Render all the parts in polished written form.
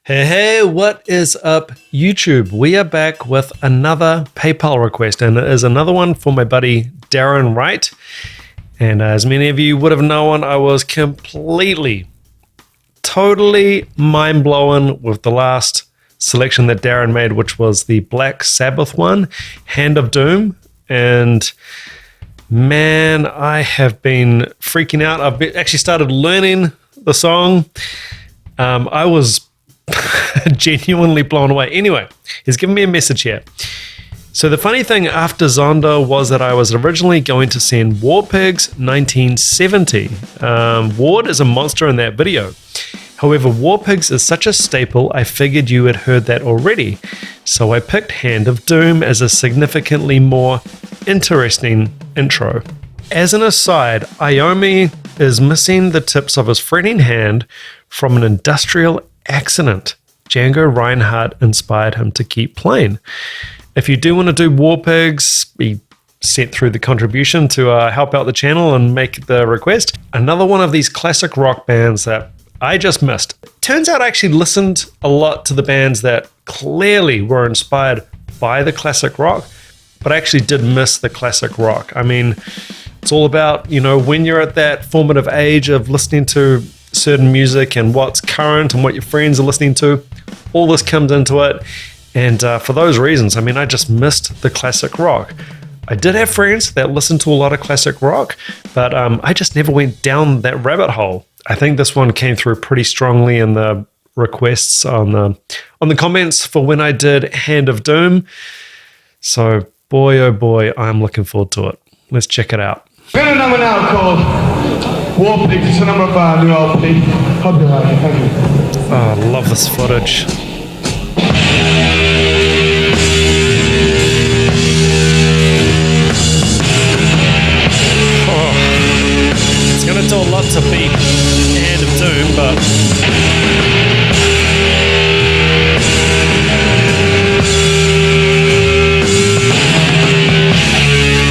Hey, what is up, YouTube? We are back with another PayPal request, and it is another one for my buddy Darren Wright. And as many of you would have known, I was totally mind-blown with the last selection that Darren made, which was the Black Sabbath one, Hand of Doom. And man, I have been freaking out. I've actually started learning the song. I was genuinely blown away. Anyway, he's given me a message here. So the funny thing after Zonda was that I was originally going to send War Pigs 1970. Ward is a monster in that video. However, War Pigs is such a staple, I figured you had heard that already. So I picked Hand of Doom as a significantly more interesting intro. As an aside, Iommi is missing the tips of his fretting hand from an industrial accident. Django Reinhardt inspired him to keep playing. If you do want to do War Pigs, he sent through the contribution to help out the channel and make the request. Another one of these classic rock bands that I just missed. Turns out I actually listened a lot to the bands that clearly were inspired by the classic rock, but I actually did miss the classic rock. I mean, it's all about, when you're at that formative age of listening to certain music and what's current and what your friends are listening to, all this comes into it. And for those reasons, I just missed the classic rock. I did have friends that listened to a lot of classic rock, but I just never went down that rabbit hole. I think this one came through pretty strongly in the requests on the comments for when I did Hand of Doom. So boy, oh boy, I'm looking forward to it. Let's check it out. We're going to number now called War Pigs. It's a number 5 new LP. Hope you like it. Thank you. Oh, I love this footage. It's going to do a lot to beat Hand of Doom, but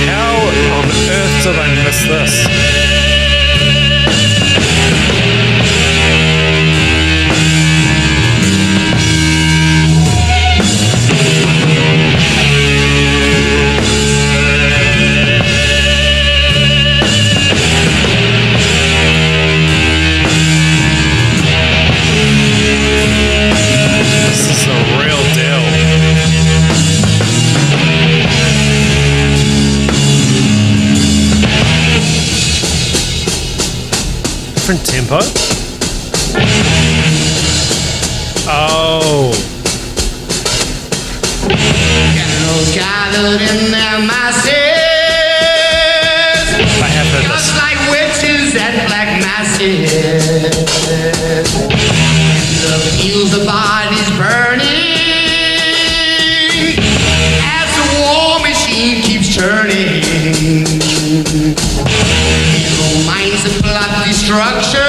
how on earth did I miss this? Different tempo. Oh. Candles gathered in their masses. I have heard Just this. like witches at black masses. In the fields the bodies burning. As the war machine keeps turning. Evil minds that plot destruction.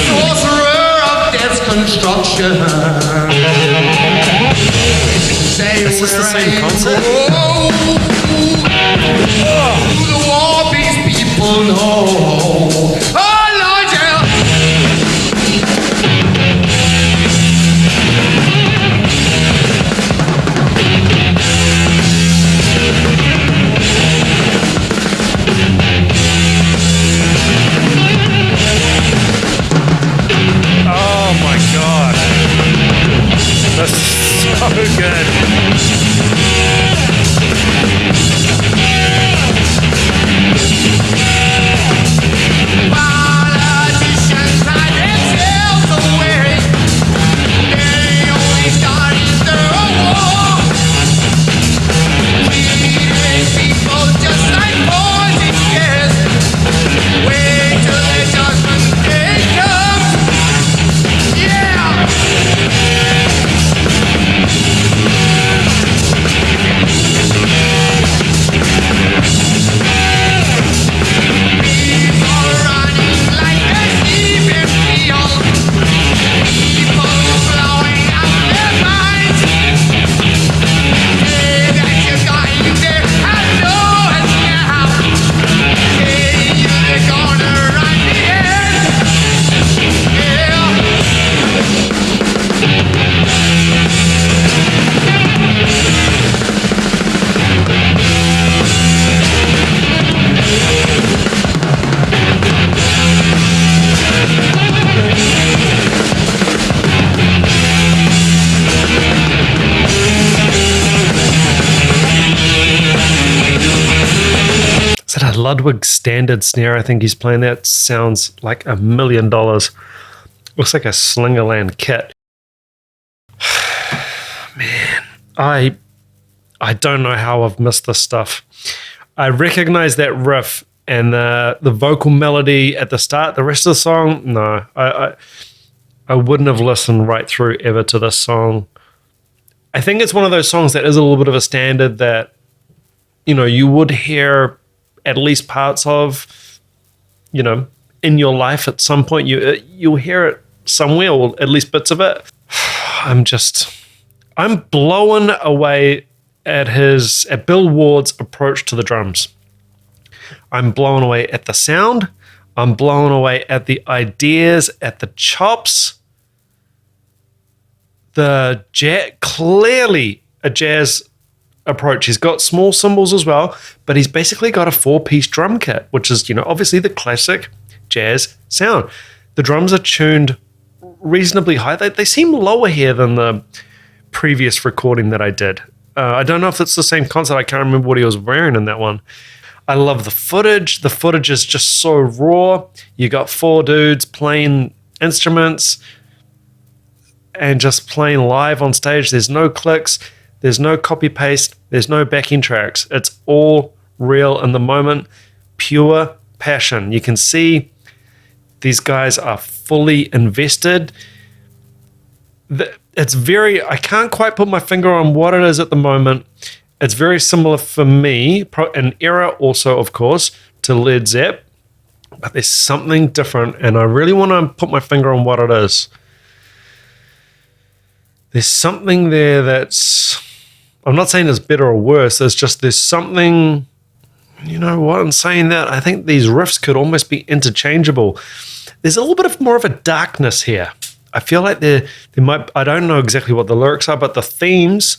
Sorcerer of death's construction. Is this the same concept? The War Pigs people know. Oh Lord, yeah. Oh my god. This is so good. Ludwig standard snare. I think he's playing that. Sounds like $1 million. Looks like a Slingerland kit. Man, I don't know how I've missed this stuff. I recognize that riff and the vocal melody at the start. The rest of the song, no. I wouldn't have listened right through ever to this song. I think it's one of those songs that is a little bit of a standard that, you know, you would hear at least parts of, you know, in your life at some point. You'll hear it somewhere, or at least bits of it. I'm blown away at Bill Ward's approach to the drums. I'm blown away at the sound. I'm blown away at the ideas, at the chops. The clearly a jazz approach. He's got small cymbals as well, but he's basically got a 4-piece drum kit, which is, you know, obviously the classic jazz sound. The drums are tuned reasonably high. They seem lower here than the previous recording that I did. I don't know if it's the same concert. I can't remember what he was wearing in that one. I love the footage. The footage is just so raw. You got 4 dudes playing instruments and just playing live on stage. There's no clicks. There's no copy paste. There's no backing tracks. It's all real in the moment. Pure passion. You can see these guys are fully invested. I can't quite put my finger on what it is at the moment. It's very similar for me, an era also, of course, to Led Zepp, but there's something different, and I really want to put my finger on what it is. There's something there that's, I'm not saying it's better or worse, there's something, you know what, in saying that, I think these riffs could almost be interchangeable. There's a little bit of more of a darkness here. I feel like there might, I don't know exactly what the lyrics are, but the themes,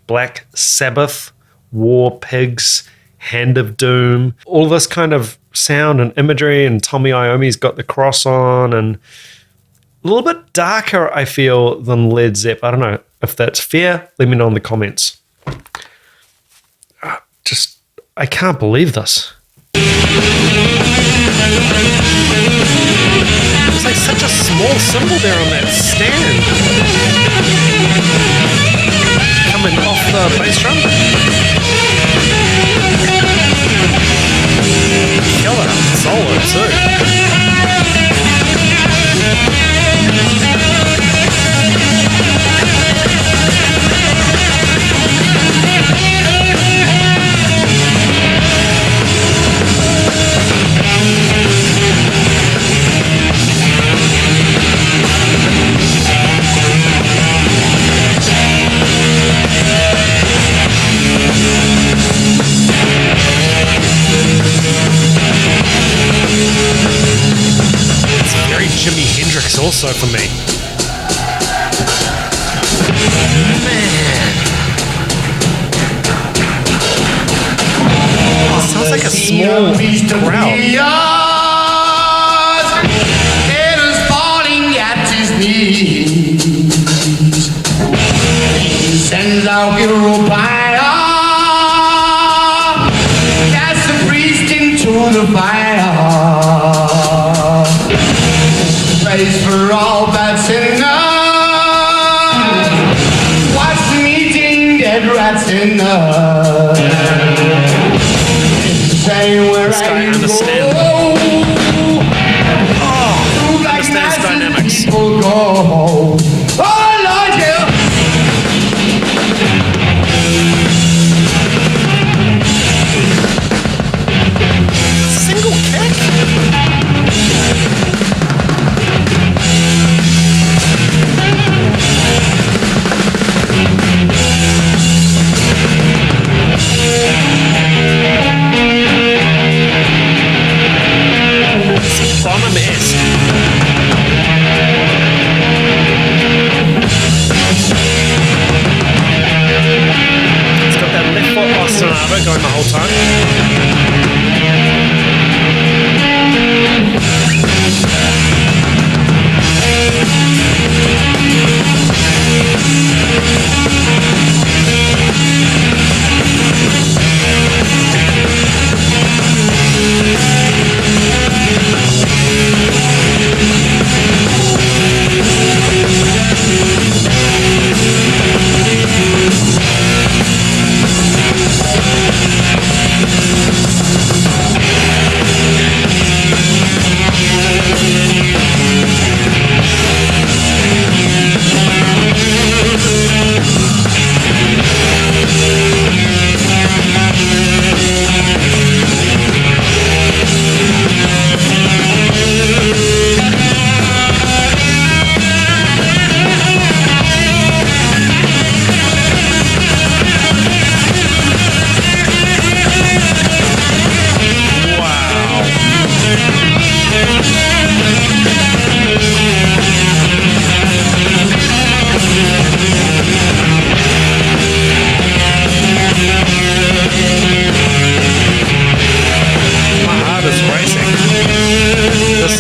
Black Sabbath, War Pigs, Hand of Doom, all this kind of sound and imagery, and Tommy Iommi's got the cross on, and a little bit darker, I feel, than Led Zepp. I don't know if that's fair. Let me know in the comments. I can't believe this. It's like such a small cymbal there on that stand. Coming off the bass drum. Killer solo too. Jimi Hendrix also for me. Man. It sounds like a small crowd. It is falling at his knees. He sends out hero fire. Cast the priest into the fire. Praise for all bad sinners. Watch them eating dead rats in the. Say where This guy I understands. go.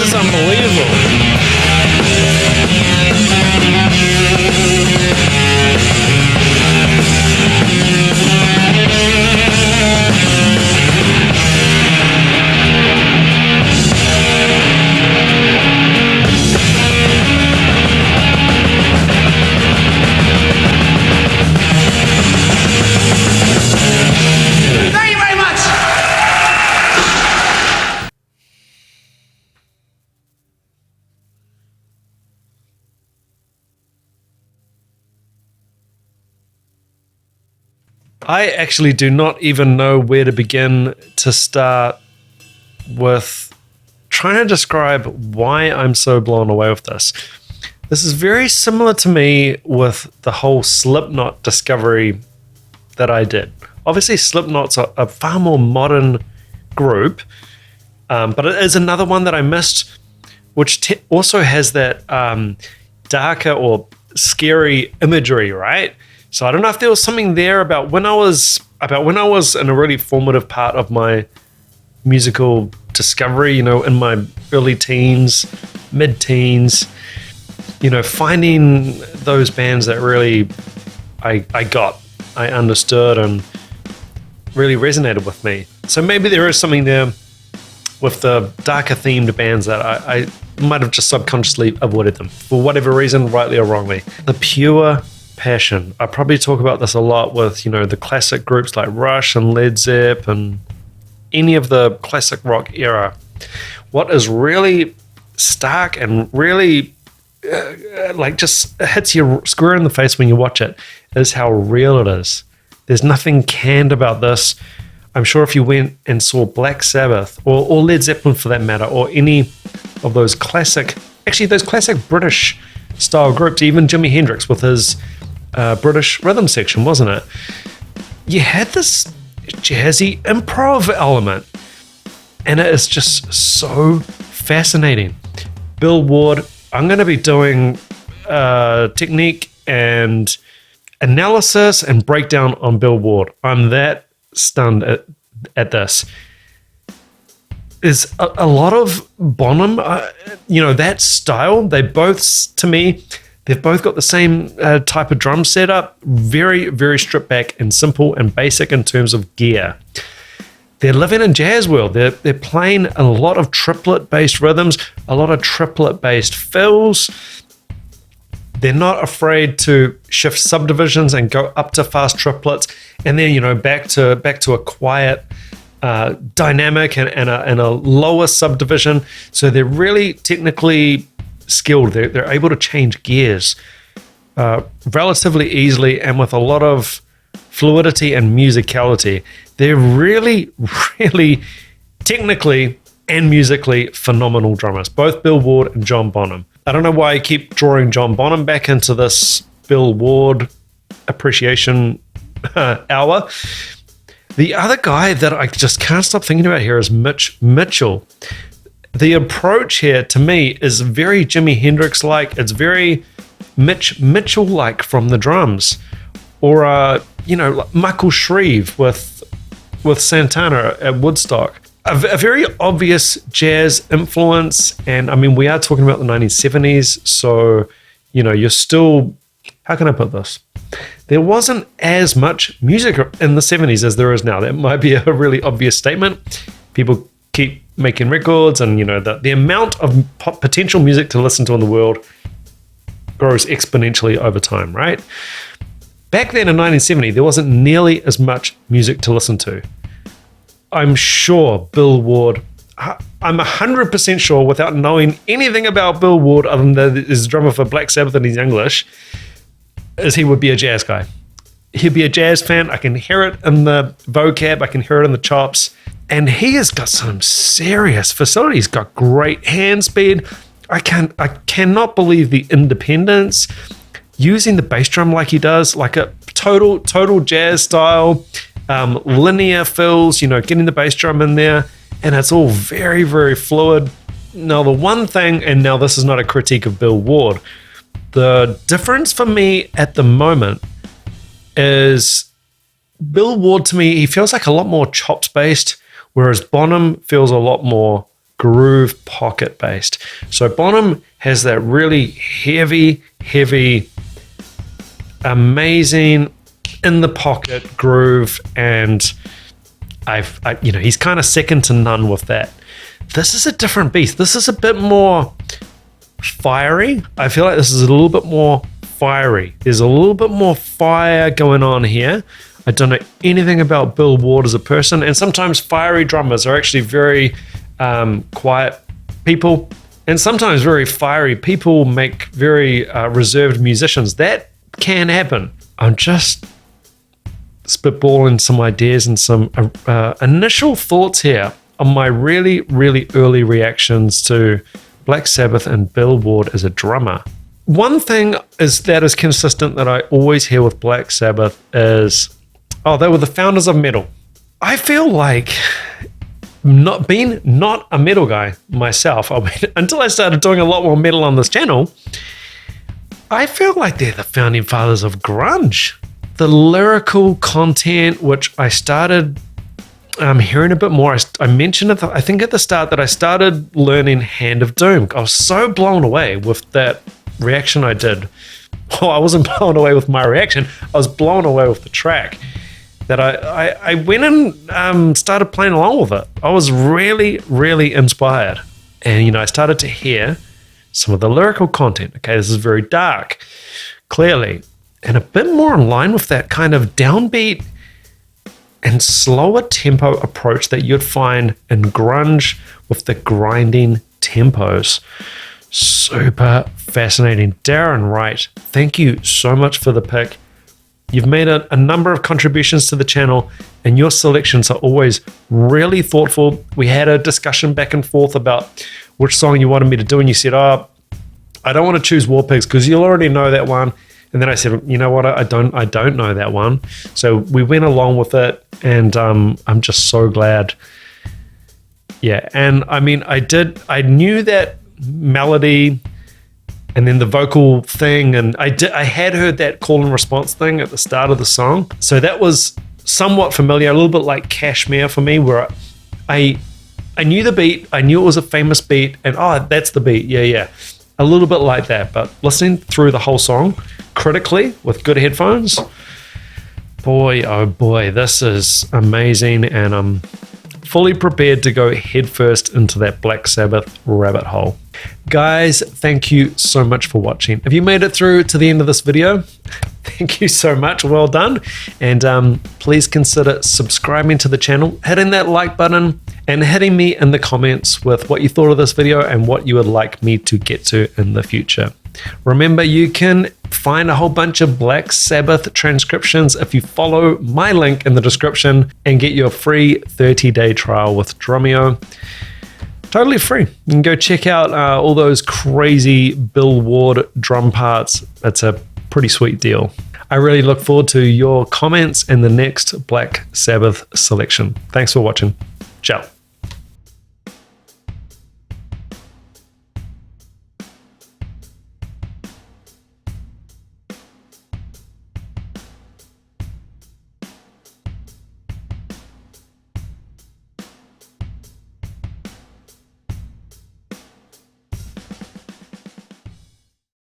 is unbelievable. Thank you very much. I actually do not even know where to begin to start with trying to describe why I'm so blown away with this. This is very similar to me with the whole Slipknot discovery that I did. Obviously, Slipknot's a far more modern group, but it is another one that I missed, which also has that darker or scary imagery, right? So I don't know if there was something there about when I was in a really formative part of my musical discovery, you know, in my early teens, mid-teens, you know, finding those bands that really I understood and really resonated with me. So maybe there is something there with the darker themed bands that I might have just subconsciously avoided them for whatever reason, rightly or wrongly. The pure passion. I probably talk about this a lot with, you know, the classic groups like Rush and Led Zepp and any of the classic rock era. What is really stark and really like just hits you square in the face when you watch it is how real it is. There's nothing canned about this. I'm sure if you went and saw Black Sabbath or Led Zeppelin for that matter, or any of those classic British style groups, even Jimi Hendrix with his British rhythm section, wasn't it? You had this jazzy improv element, and it is just so fascinating. Bill Ward, I'm going to be doing technique and analysis and breakdown on Bill Ward. I'm that stunned at this. There's a lot of Bonham, you know, that style. They've both got the same type of drum setup, very, very stripped back and simple and basic in terms of gear. They're living in jazz world. They're playing a lot of triplet-based rhythms, a lot of triplet-based fills. They're not afraid to shift subdivisions and go up to fast triplets, and then, you know, back to a quiet dynamic and a lower subdivision. So they're really technically skilled. They're able to change gears relatively easily and with a lot of fluidity and musicality. They're really, really technically and musically phenomenal drummers, both Bill Ward and John Bonham. I don't know why I keep drawing John Bonham back into this Bill Ward appreciation hour. The other guy that I just can't stop thinking about here is Mitch Mitchell. The approach here to me is very Jimi Hendrix-like. It's very Mitch Mitchell-like from the drums. Or, you know, like Michael Shreve with Santana at Woodstock. A very obvious jazz influence. And, I mean, we are talking about the 1970s. So, you know, you're still... How can I put this? There wasn't as much music in the 70s as there is now. That might be a really obvious statement. People keep making records, and, you know, the amount of potential music to listen to in the world grows exponentially over time, right? Back then in 1970, there wasn't nearly as much music to listen to. I'm sure Bill Ward, I'm 100% sure, without knowing anything about Bill Ward other than that he's a drummer for Black Sabbath and he's English, is he would be a jazz guy. He'd be a jazz fan. I can hear it in the vocab. I can hear it in the chops. And he has got some serious facility. He's got great hand speed. I cannot believe the independence. Using the bass drum like he does, like a total jazz style, linear fills, you know, getting the bass drum in there. And it's all very, very fluid. Now, the one thing, and now this is not a critique of Bill Ward, the difference for me at the moment is Bill Ward, to me, he feels like a lot more chops based, whereas Bonham feels a lot more groove pocket based. So Bonham has that really heavy, amazing in the pocket groove, and he's kind of second to none with that. This is a different beast. This is a bit more fiery. I feel like this is a little bit more fiery. There's a little bit more fire going on here. I don't know anything about Bill Ward as a person, and sometimes fiery drummers are actually very quiet people, and sometimes very fiery people make very reserved musicians. That can happen. I'm just spitballing some ideas and some initial thoughts here on my really, really early reactions to Black Sabbath and Bill Ward as a drummer. One thing is consistent that I always hear with Black Sabbath is, they were the founders of metal. I feel like, not a metal guy myself, until I started doing a lot more metal on this channel, I feel like they're the founding fathers of grunge. The lyrical content, which I started hearing a bit more. I mentioned it, I think at the start, that I started learning Hand of Doom. I was so blown away with that reaction I did. Well, I wasn't blown away with my reaction. I was blown away with the track. That I went and started playing along with it. I was really, really inspired. And, I started to hear some of the lyrical content. Okay, this is very dark, clearly, and a bit more in line with that kind of downbeat and slower tempo approach that you'd find in grunge with the grinding tempos. Super fascinating. Darren Wright, thank you so much for the pick. You've made a number of contributions to the channel, and your selections are always really thoughtful. We had a discussion back and forth about which song you wanted me to do, and you said, I don't want to choose War Pigs because you'll already know that one. And then I said, you know what, I don't know that one. So we went along with it, and I'm just so glad. Yeah, and I mean, I knew that melody and then the vocal thing, and I had heard that call and response thing at the start of the song. So that was somewhat familiar, a little bit like Kashmir for me, where I knew the beat, I knew it was a famous beat, and that's the beat, yeah. A little bit like that, but listening through the whole song critically with good headphones, boy, oh boy, this is amazing, and I'm fully prepared to go headfirst into that Black Sabbath rabbit hole. Guys, thank you so much for watching. If you made it through to the end of this video, thank you so much, well done. And please consider subscribing to the channel, hitting that like button, and hitting me in the comments with what you thought of this video and what you would like me to get to in the future. Remember, you can find a whole bunch of Black Sabbath transcriptions if you follow my link in the description and get your free 30-day trial with Drumeo. Totally free. You can go check out all those crazy Bill Ward drum parts. That's a pretty sweet deal. I really look forward to your comments and the next Black Sabbath selection. Thanks for watching. Ciao.